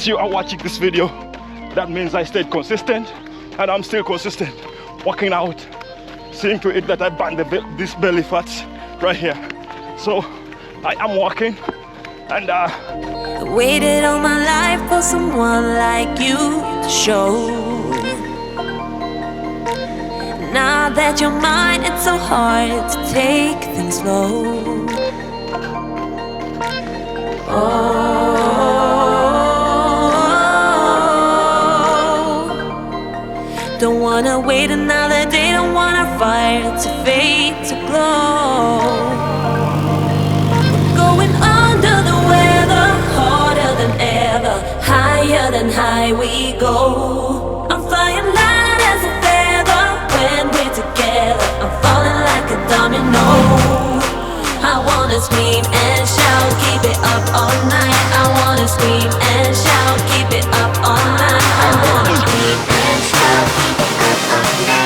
Since you are watching this video, that means I stayed consistent, and I'm still consistent. Working out, seeing to it that I burn this belly fats right here. So I am working, and waited all my life for someone like you to show. Now that you're mine, it's so hard to take things slow. Oh, don't wanna wait another day, don't want our fire to fade to glow. We're going under the weather, harder than ever, higher than high we go. I'm flying light as a feather when we're together. I'm falling like a domino. I wanna scream and shout, keep it up all night. I wanna scream and shout, keep it up all night. I wanna scream and shout, keep it up all night. I wanna scream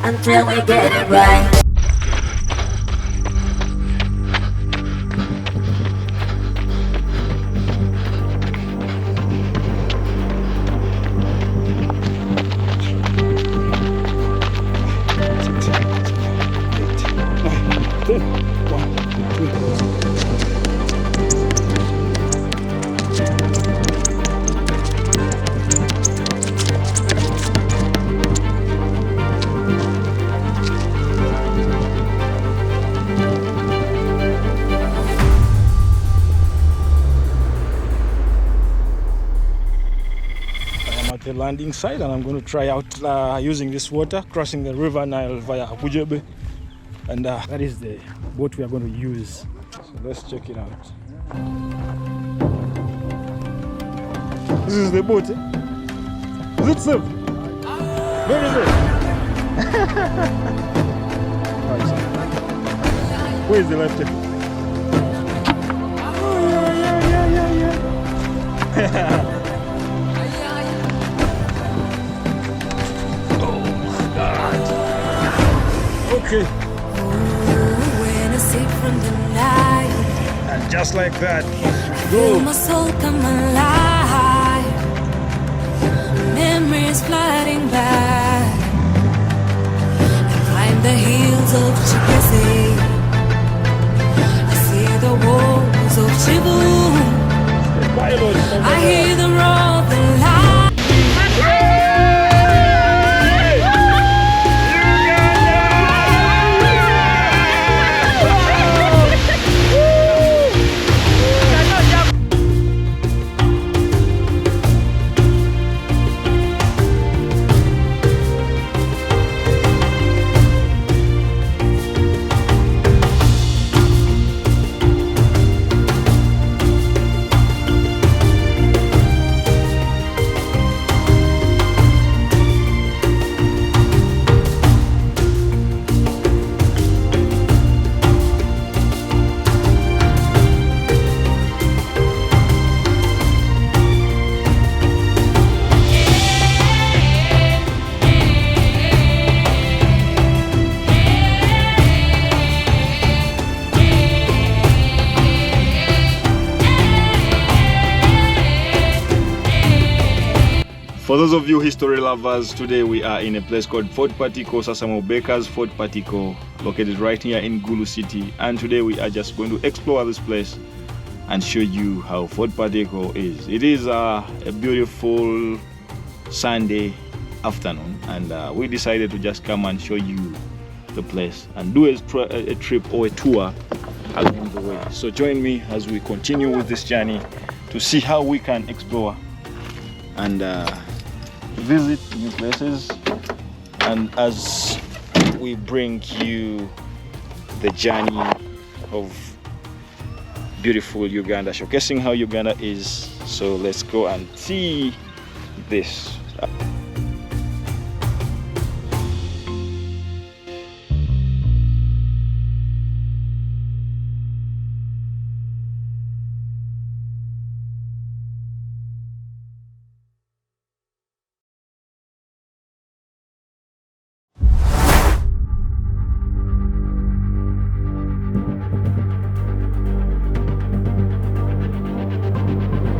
and shout until we get it right. The landing site, and I'm going to try out using this water, crossing the river Nile via Apujebe, and that is the boat we are going to use. So let's check it out. This is the boat. Eh? Is it safe? Where is it? Right, so. Where is the left hand? Oh, yeah. Okay. When I sleep from the night, and just like that, feel my soul come alive. Memories flooding back. I climb the hills of Chikese. I see the walls of Chibu. I hear the roar of the light. For those of you history lovers, today we are in a place called Fort Patiko, Sasamo Bakers Fort Patiko, located right here in Gulu City. And today we are just going to explore this place and show you how Fort Patiko is. It is a beautiful Sunday afternoon, and we decided to just come and show you the place and do a trip or a tour along the way. So join me as we continue with this journey to see how we can explore and visit new places, and as we bring you the journey of beautiful Uganda, showcasing how Uganda is. So let's go and see this.